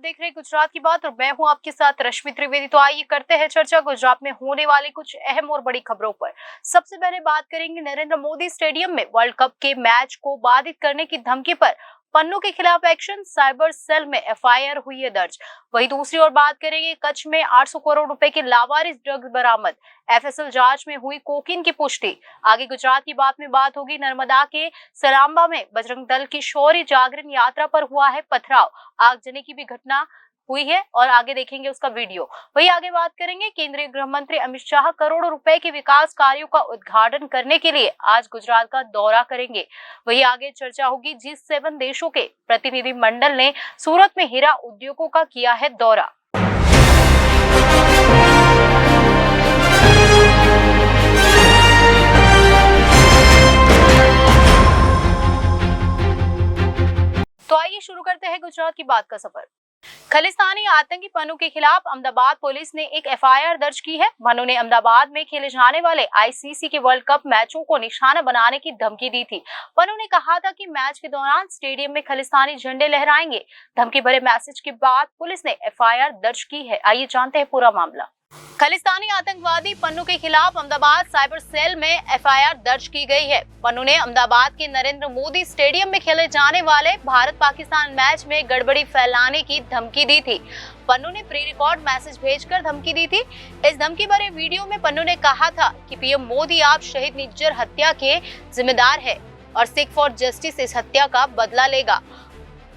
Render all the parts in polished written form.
देख रहे हैं गुजरात की बात और मैं हूं आपके साथ रश्मि त्रिवेदी। तो आइए करते हैं चर्चा गुजरात में होने वाली कुछ अहम और बड़ी खबरों पर। सबसे पहले बात करेंगे नरेंद्र मोदी स्टेडियम में वर्ल्ड कप के मैच को बाधित करने की धमकी पर पन्नू के खिलाफ एक्शन, साइबर सेल में एफआईआर हुई है दर्ज। वहीं दूसरी ओर बात करेंगे कच्छ में 800 करोड़ रुपए के लावारिस ड्रग्स बरामद, एफएसएल जांच में हुई कोकीन की पुष्टि। आगे गुजरात की बात में बात होगी नर्मदा के सरांबा में बजरंग दल की शौर्य जागरण यात्रा पर हुआ है पथराव, आगजनी की भी घटना हुई है और आगे देखेंगे उसका वीडियो। वही आगे बात करेंगे केंद्रीय गृह मंत्री अमित शाह करोड़ों रुपए के विकास कार्यों का उद्घाटन करने के लिए आज गुजरात का दौरा करेंगे। वही आगे चर्चा होगी G7 देशों के प्रतिनिधि मंडल ने सूरत में हीरा उद्योगों का किया है दौरा। तो आइए शुरू करते हैं गुजरात की बात का सफर। खालिस्तानी आतंकी पन्नू के खिलाफ अहमदाबाद पुलिस ने एक एफआईआर दर्ज की है। पन्नू ने अहमदाबाद में खेले जाने वाले आईसीसी के वर्ल्ड कप मैचों को निशाना बनाने की धमकी दी थी। पन्नू ने कहा था कि मैच के दौरान स्टेडियम में खालिस्तानी झंडे लहराएंगे। धमकी भरे मैसेज के बाद पुलिस ने एफआईआर दर्ज की है। आइए जानते हैं पूरा मामला। खालिस्तानी आतंकवादी पन्नू के खिलाफ अहमदाबाद साइबर सेल में एफआईआर दर्ज की गई है। पन्नू ने अहमदाबाद के नरेंद्र मोदी स्टेडियम में खेले जाने वाले भारत पाकिस्तान मैच में गड़बड़ी फैलाने की धमकी दी थी। पन्नू ने प्री रिकॉर्ड मैसेज भेजकर धमकी दी थी। इस धमकी भरे वीडियो में पन्नू ने कहा था कि पीएम मोदी आप शहीद निज्जर हत्या के जिम्मेदार है और सिख फॉर जस्टिस इस हत्या का बदला लेगा।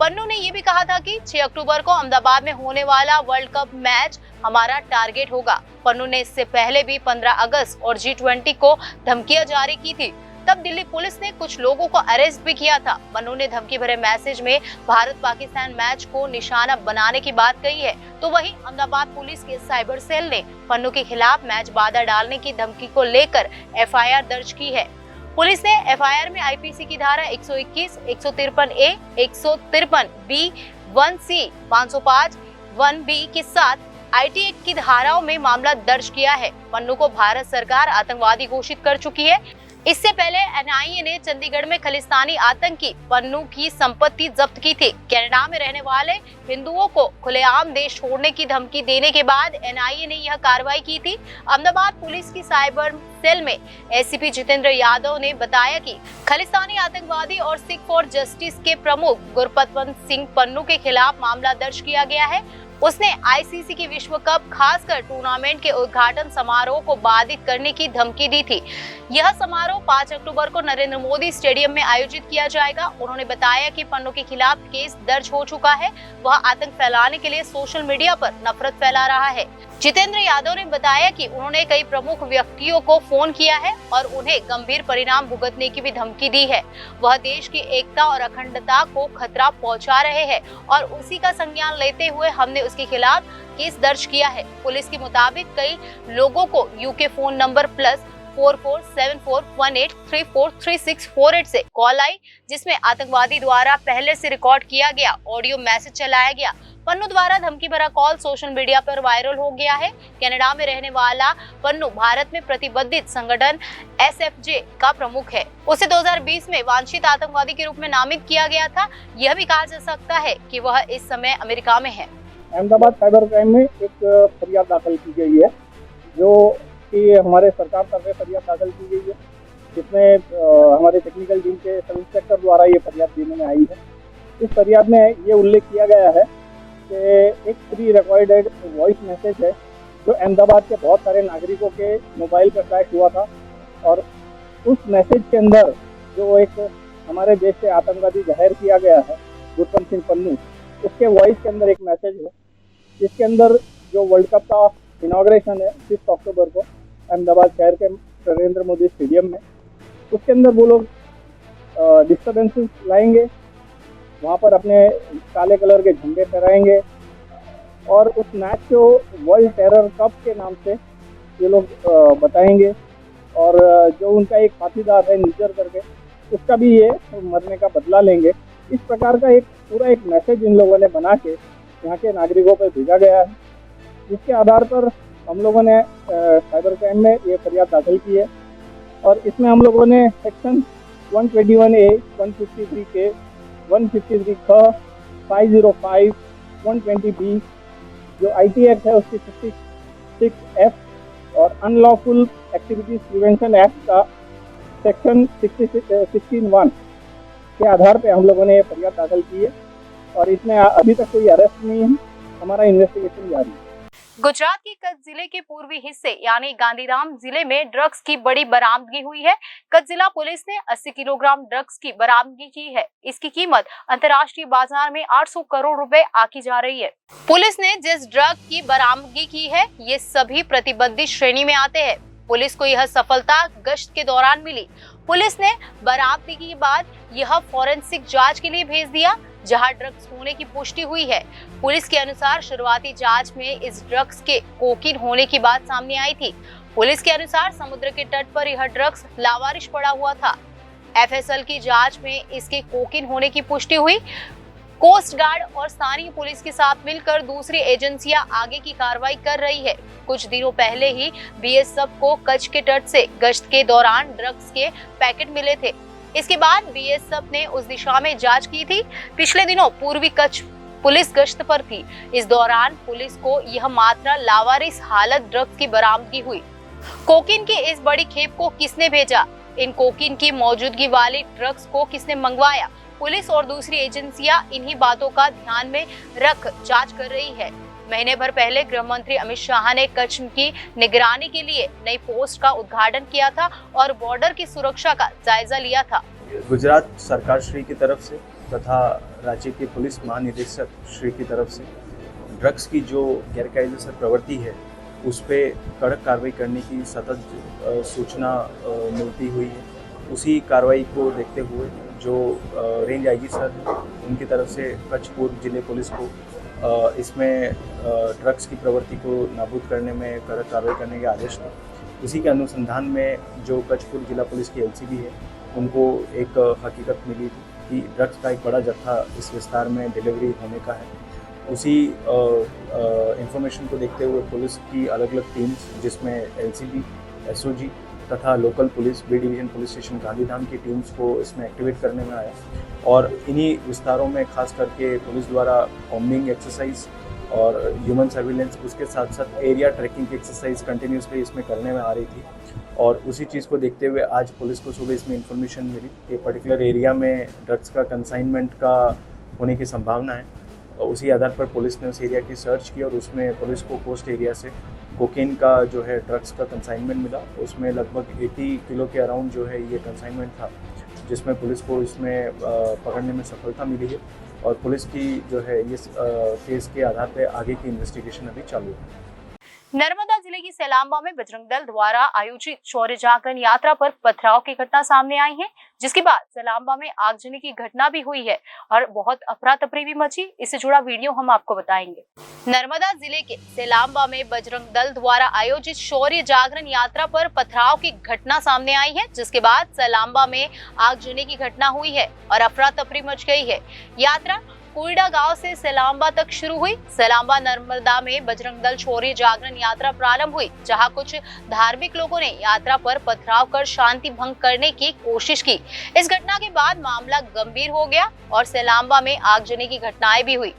पन्नू ने ये भी कहा था कि 6 अक्टूबर को अहमदाबाद में होने वाला वर्ल्ड कप मैच हमारा टारगेट होगा। पन्नू ने इससे पहले भी 15 अगस्त और G20 को धमकियां जारी की थी। तब दिल्ली पुलिस ने कुछ लोगों को अरेस्ट भी किया था। पन्नू ने धमकी भरे मैसेज में भारत पाकिस्तान मैच को निशाना बनाने की बात कही है। तो वहीं अहमदाबाद पुलिस के साइबर सेल ने पन्नू के खिलाफ मैच बाधा डालने की धमकी को लेकर एफआईआर दर्ज की है। पुलिस ने एफआईआर में आईपीसी की धारा 121, 153A, 153B, 1C, 505, 1B के साथ आईटी एक्ट की धाराओं में मामला दर्ज किया है। पन्नू को भारत सरकार आतंकवादी घोषित कर चुकी है। इससे पहले एनआईए ने चंडीगढ़ में खालिस्तानी आतंकी पन्नू की संपत्ति जब्त की थी। कनाडा में रहने वाले हिंदुओं को खुलेआम देश छोड़ने की धमकी देने के बाद एनआईए ने यह कार्रवाई की थी। अहमदाबाद पुलिस की साइबर सेल में एसीपी जितेंद्र यादव ने बताया कि खालिस्तानी आतंकवादी और सिख फॉर जस्टिस के प्रमुख गुरपतवंत सिंह पन्नू के खिलाफ मामला दर्ज किया गया है। उसने आईसीसी के विश्व कप खासकर टूर्नामेंट के उद्घाटन समारोह को बाधित करने की धमकी दी थी। यह समारोह 5 अक्टूबर को नरेंद्र मोदी स्टेडियम में आयोजित किया जाएगा। उन्होंने बताया कि पन्नू के खिलाफ केस दर्ज हो चुका है। वह आतंक फैलाने के लिए सोशल मीडिया पर नफरत फैला रहा है। जितेंद्र यादव ने बताया कि उन्होंने कई प्रमुख व्यक्तियों को फोन किया है और उन्हें गंभीर परिणाम भुगतने की भी धमकी दी है। वह देश की एकता और अखंडता को खतरा पहुंचा रहे हैं और उसी का संज्ञान लेते हुए हमने उसके खिलाफ केस दर्ज किया है। पुलिस के मुताबिक कई लोगों को यूके फोन नंबर +447418343648 से कॉल आई, जिसमें आतंकवादी द्वारा पहले से रिकॉर्ड किया गया ऑडियो मैसेज चलाया गया। पन्नू द्वारा धमकी भरा कॉल सोशल मीडिया पर वायरल हो गया है। कनाडा में रहने वाला पन्नू भारत में प्रतिबंधित संगठन एसएफजे का प्रमुख है। उसे 2020 में वांछित आतंकवादी के रूप में नामित किया गया था। यह भी कहा जा सकता है कि वह इस समय अमेरिका में है। अहमदाबाद साइबर क्राइम में एक फरियाद दाखिल की गई है, जो कि हमारे सरकार तरफ से फरियाद दाखिल की गई है, जिसमें हमारे टेक्निकल टीम के सब इंस्पेक्टर द्वारा ये फरियाद देने में आई है। इस फरियाद में ये उल्लेख किया गया है कि एक प्री रिकॉर्डेड वॉइस मैसेज है जो अहमदाबाद के बहुत सारे नागरिकों के मोबाइल पर फ्लैश हुआ था, और उस मैसेज के अंदर जो एक हमारे देश से आतंकवादी जाहिर किया गया है गुरपतवंत सिंह पन्नू, उसके वॉइस के अंदर एक मैसेज है जिसके अंदर जो वर्ल्ड कप का इनॉग्रेशन है 6 अक्टूबर को अहमदाबाद शहर के नरेंद्र मोदी स्टेडियम में, उसके अंदर वो लोग डिस्टर्बेंसेस लाएंगे, वहाँ पर अपने काले कलर के झंडे फहराएंगे और उस मैच को वर्ल्ड टेरर कप के नाम से ये लोग बताएंगे, और जो उनका एक साथीदार है निज्जर करके, उसका भी ये मरने का बदला लेंगे। इस प्रकार का एक पूरा एक मैसेज इन लोगों ने बना के यहाँ के नागरिकों पर भेजा गया है, जिसके आधार पर हम लोगों ने साइबर क्राइम में ये फरियाद दाखिल की है। और इसमें हम लोगों ने सेक्शन 121A, 153K, 153 ख, 505, 120B, जो IT एक्ट है उसकी 56F और अनलॉफुल एक्टिविटीज प्रिवेंशन एक्ट का सेक्शन 16(1) के आधार पे हम लोगों ने ये फरियाद दाखिल की है और इसमें अभी तक कोई अरेस्ट नहीं है। हमारा इन्वेस्टिगेशन जारी है। गुजरात के कच्छ जिले के पूर्वी हिस्से यानी गांधीधाम जिले में ड्रग्स की बड़ी बरामदगी हुई है। कच्छ जिला पुलिस ने 80 किलोग्राम ड्रग्स की बरामदगी की है। इसकी कीमत अंतर्राष्ट्रीय बाजार में 800 करोड़ रुपए आकी जा रही है। पुलिस ने जिस ड्रग की बरामदगी की है ये सभी प्रतिबंधित श्रेणी में आते हैं। पुलिस को यह सफलता गश्त के दौरान मिली। पुलिस ने बरामदगी के बाद यह फॉरेंसिक जांच के लिए भेज दिया, जहां ड्रग्स होने की पुष्टि हुई है। पुलिस के अनुसार शुरुआती जांच में इस ड्रग्स के कोकीन होने की बात सामने आई थी। पुलिस के अनुसार समुद्र के तट पर यह ड्रग्स लावारिश पड़ा हुआ था। एफएसएल की जांच में इसके कोकीन होने की पुष्टि हुई। कोस्ट गार्ड और स्थानीय पुलिस के साथ मिलकर दूसरी एजेंसियां आगे की कार्रवाई कर रही है। कुछ दिनों पहले ही बीएसएफ को कच्छ के तट से गश्त के दौरान ड्रग्स के पैकेट मिले थे। इसके बाद बीएसएफ ने उस दिशा में जांच की थी। पिछले दिनों पूर्वी कच्छ पुलिस गश्त पर थी। इस दौरान पुलिस को यह मात्रा लावारिस हालत ड्रग्स की बरामदगी हुई। कोकीन की इस बड़ी खेप को किसने भेजा? इन कोकीन की मौजूदगी वाले ड्रग्स को किसने मंगवाया? पुलिस और दूसरी एजेंसियां इन्हीं बातों का ध्यान में रख जांच कर रही है। महीने भर पहले गृह मंत्री अमित शाह ने कच्छ की निगरानी के लिए नई पोस्ट का उद्घाटन किया था और बॉर्डर की सुरक्षा का जायजा लिया था। गुजरात सरकार श्री की तरफ से तथा राज्य के पुलिस महानिदेशक श्री की तरफ से ड्रग्स की जो गैरकायदेसर प्रवृत्ति है उस पर कड़क कार्रवाई करने की सतत सूचना मिलती हुई है। उसी कार्रवाई को देखते हुए जो रेंज आईजी सर उनकी तरफ से कच्छ पूर्व जिले पुलिस को इसमें ड्रग्स की प्रवृत्ति को नाबूद करने में कड़क कार्रवाई करने के आदेश थे। उसी के अनुसंधान में जो कच्छ पूर्व जिला पुलिस की एलसीबी है उनको एक हकीकत मिली कि ड्रग्स का एक बड़ा जत्था इस विस्तार में डिलीवरी होने का है। उसी इंफॉर्मेशन को देखते हुए पुलिस की अलग अलग टीम्स जिसमें एलसीबी, एसओजी तथा local police B division police station Gandhidham की टीम्स को इसमें एक्टिवेट करने में आया और इन्हीं विस्तारों में खास करके पुलिस द्वारा कॉम्बिंग एक्सरसाइज और ह्यूमन सर्विलेंस उसके साथ साथ एरिया ट्रैकिंग की एक्सरसाइज कंटिन्यूसली इसमें करने में आ रही थी। और उसी चीज़ को देखते हुए आज पुलिस को सुबह इसमें इन्फॉर्मेशन मिली कि पर्टिकुलर एरिया में ड्रग्स का कंसाइनमेंट का होने की संभावना है। और उसी आधार पर पुलिस ने उस एरिया की सर्च की और उसमें पुलिस को कोस्ट एरिया से कोकेन का जो है ड्रग्स का कंसाइनमेंट मिला। उसमें लगभग 80 किलो के अराउंड जो है ये कंसाइनमेंट था, जिसमें पुलिस को इसमें पकड़ने में सफलता मिली है और पुलिस की जो है ये केस के आधार पर आगे की इन्वेस्टिगेशन अभी चालू है। नर्मदा जिले की सेलाम्बा में बजरंग दल द्वारा आयोजित शौर्य जागरण यात्रा पर पथराव की घटना सामने आई है, जिसके बाद सेलाम्बा में आगजनी की घटना भी हुई है और बहुत अफरा तफरी भी मची। इससे जुड़ा वीडियो हम आपको बताएंगे। नर्मदा जिले के सेलाम्बा में बजरंग दल द्वारा आयोजित शौर्य जागरण यात्रा पर पथराव की घटना सामने आई है, जिसके बाद सेलाम्बा में आगजनी की घटना हुई है और अफरा तफरी मच गई है। यात्रा कुईडा गांव से सेलाम्बा तक शुरू हुई। सेलाम्बा नर्मदा में बजरंग दल शौर्य जागरण यात्रा प्रारंभ हुई, जहां कुछ धार्मिक लोगों ने यात्रा पर पथराव कर शांति भंग करने की कोशिश की। इस घटना के बाद मामला गंभीर हो गया और सेलाम्बा में आगजनी की घटनाएं भी हुई।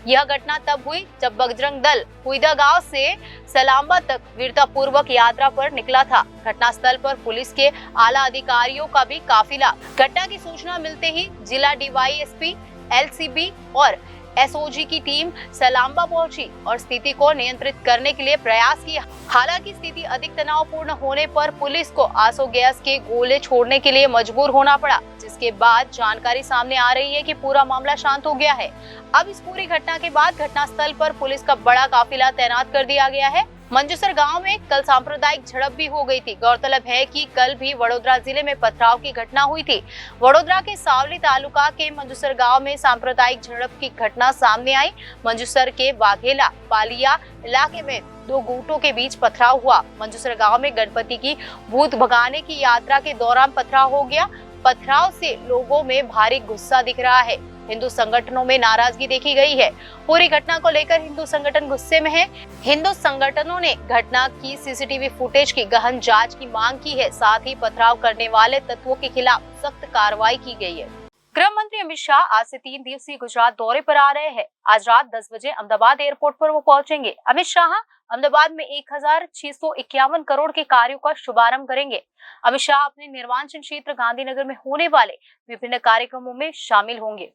यह घटना तब हुई जब बजरंग दल कुईडा गांव से सेलाम्बा तक वीरता पूर्वक यात्रा पर निकला था। घटनास्थल पर पुलिस के आला अधिकारियों का भी काफिला। घटना की सूचना मिलते ही जिला डीवाईएसपी, एलसीबी और एसओजी की टीम सेलाम्बा पहुंची और स्थिति को नियंत्रित करने के लिए प्रयास किया। हालांकि स्थिति अधिक तनावपूर्ण होने पर पुलिस को आंसू गैस के गोले छोड़ने के लिए मजबूर होना पड़ा, जिसके बाद जानकारी सामने आ रही है कि पूरा मामला शांत हो गया है। अब इस पूरी घटना के बाद घटनास्थल पर पुलिस का बड़ा काफिला तैनात कर दिया गया है। मंजूसर गांव में कल सांप्रदायिक झड़प भी हो गई थी। गौरतलब है कि कल भी वडोदरा जिले में पथराव की घटना हुई थी। वडोदरा के सावली तालुका के मंजूसर गांव में सांप्रदायिक झड़प की घटना सामने आई। मंजूसर के वाघेला पालिया इलाके में दो गुटों के बीच पथराव हुआ। मंजूसर गांव में गणपति की भूत भगाने की यात्रा के दौरान पथराव हो गया। पथराव से लोगों में भारी गुस्सा दिख रहा है। हिंदू संगठनों में नाराजगी देखी गई है। पूरी घटना को लेकर हिंदू संगठन गुस्से में है। हिंदू संगठनों ने घटना की सीसीटीवी फुटेज की गहन जांच की मांग की है। साथ ही पथराव करने वाले तत्वों के खिलाफ सख्त कार्रवाई की गई है। गृह मंत्री अमित शाह आज से 3 दिवसीय गुजरात दौरे पर आ रहे हैं। आज रात 10 बजे अहमदाबाद एयरपोर्ट पर वो पहुंचेंगे। अमित शाह अहमदाबाद में 1651 करोड़ के कार्यों का शुभारंभ करेंगे। अमित शाह अपने निर्वाचन क्षेत्र गांधीनगर में होने वाले विभिन्न कार्यक्रमों में शामिल होंगे।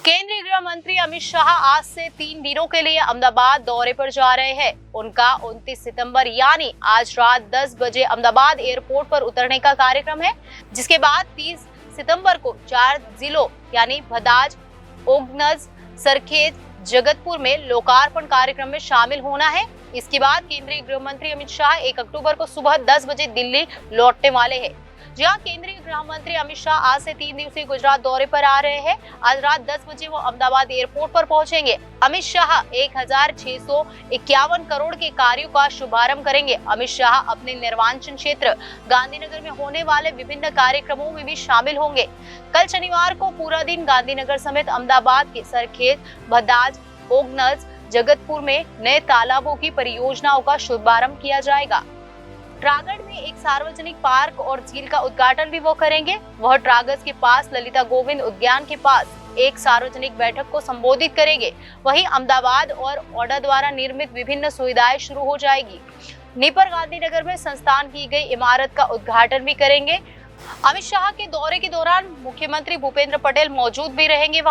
केंद्रीय गृह मंत्री अमित शाह आज से 3 दिनों के लिए अहमदाबाद दौरे पर जा रहे हैं। उनका 29 सितंबर यानी आज रात 10 बजे अहमदाबाद एयरपोर्ट पर उतरने का कार्यक्रम है, जिसके बाद 30 सितंबर को 4 जिलों यानी भदाज, ओगनज, सरखेज, जगतपुर में लोकार्पण कार्यक्रम में शामिल होना है। इसके बाद केंद्रीय गृह मंत्री अमित शाह 1 अक्टूबर को सुबह 10 बजे दिल्ली लौटने वाले हैं। जहां केंद्रीय गृह मंत्री अमित शाह आज से 3 दिवसीय गुजरात दौरे पर आ रहे हैं। आज रात 10 बजे वो अहमदाबाद एयरपोर्ट पर पहुंचेंगे। अमित शाह 1651 करोड़ के कार्यों का शुभारंभ करेंगे। अमित शाह अपने निर्वाचन क्षेत्र गांधीनगर में होने वाले विभिन्न कार्यक्रमों में भी शामिल होंगे। कल शनिवार को पूरा दिन गांधीनगर समेत अहमदाबाद के सरखेज, भदाज, ओगनज, जगतपुर में नए तालाबों की परियोजनाओं का शुभारंभ किया जाएगा। ट्रागढ़ में एक सार्वजनिक पार्क और झील का उद्घाटन भी वो करेंगे। वह ट्रागस के पास ललिता गोविंद उद्यान के पास एक सार्वजनिक बैठक को संबोधित करेंगे। वहीं अहमदाबाद और ओडा द्वारा निर्मित विभिन्न सुविधाएं शुरू हो जाएगी। नीपर गांधीनगर में संस्थान की गई इमारत का उद्घाटन भी करेंगे। अमित शाह के दौरे के दौरान मुख्यमंत्री भूपेंद्र पटेल मौजूद भी रहेंगे।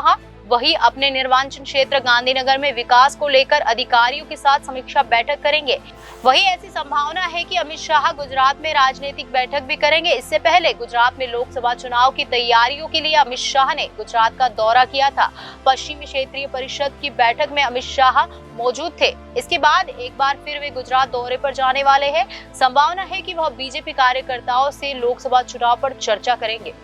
वही अपने निर्वाचन क्षेत्र गांधीनगर में विकास को लेकर अधिकारियों के साथ समीक्षा बैठक करेंगे। वही ऐसी संभावना है कि अमित शाह गुजरात में राजनीतिक बैठक भी करेंगे। इससे पहले गुजरात में लोकसभा चुनाव की तैयारियों के लिए अमित शाह ने गुजरात का दौरा किया था। पश्चिमी क्षेत्रीय परिषद की बैठक में अमित शाह मौजूद थे। इसके बाद एक बार फिर वे गुजरात दौरे पर जाने वाले हैं। संभावना है कि वह बीजेपी कार्यकर्ताओं से लोकसभा चुनाव पर चर्चा करेंगे।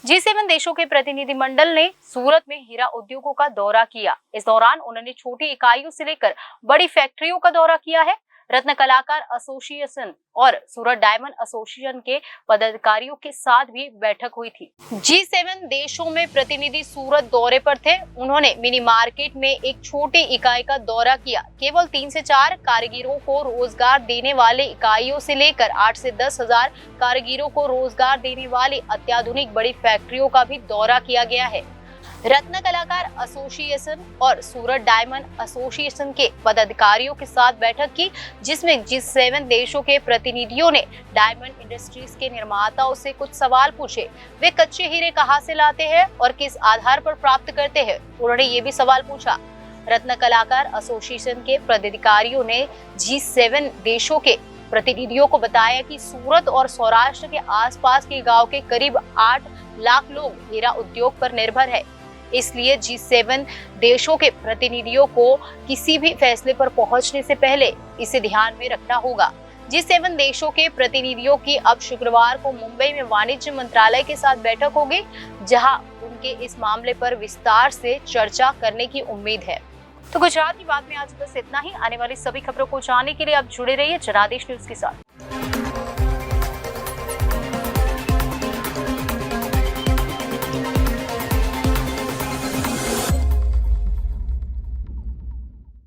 G7 देशों के प्रतिनिधिमंडल ने सूरत में हीरा उद्योगों का दौरा किया। इस दौरान उन्होंने छोटी इकाइयों से लेकर बड़ी फैक्ट्रियों का दौरा किया है। रत्न कलाकार एसोसिएशन और सूरत डायमंड एसोसिएशन के पदाधिकारियों के साथ भी बैठक हुई थी। G7 देशों में प्रतिनिधि सूरत दौरे पर थे। उन्होंने मिनी मार्केट में एक छोटी इकाई का दौरा किया। केवल 3 से 4 कारीगरों को रोजगार देने वाले इकाइयों से लेकर 8 से 10 हजार कारीगरों को रोजगार देने वाली अत्याधुनिक बड़ी फैक्ट्रियों का भी दौरा किया गया है। रत्न कलाकार एसोसिएशन और सूरत डायमंड एसोसिएशन के पदाधिकारियों के साथ बैठक की, जिसमें G7 देशों के प्रतिनिधियों ने डायमंड इंडस्ट्रीज के निर्माताओं से कुछ सवाल पूछे। वे कच्चे हीरे कहां से लाते हैं और किस आधार पर प्राप्त करते हैं, उन्होंने ये भी सवाल पूछा। रत्न कलाकार एसोसिएशन के पदाधिकारियों ने G7 देशों के प्रतिनिधियों को बताया कि सूरत और सौराष्ट्र के आसपास के गांव के करीब 8 लाख लोग हीरा उद्योग पर निर्भर है। इसलिए G7 देशों के प्रतिनिधियों को किसी भी फैसले पर पहुंचने से पहले इसे ध्यान में रखना होगा। G7 देशों के प्रतिनिधियों की अब शुक्रवार को मुंबई में वाणिज्य मंत्रालय के साथ बैठक होगी, जहां उनके इस मामले पर विस्तार से चर्चा करने की उम्मीद है। तो गुजरात की बात में आज बस इतना ही। आने वाली सभी खबरों को जानने के लिए आप जुड़े रहिए जनादेश न्यूज के साथ।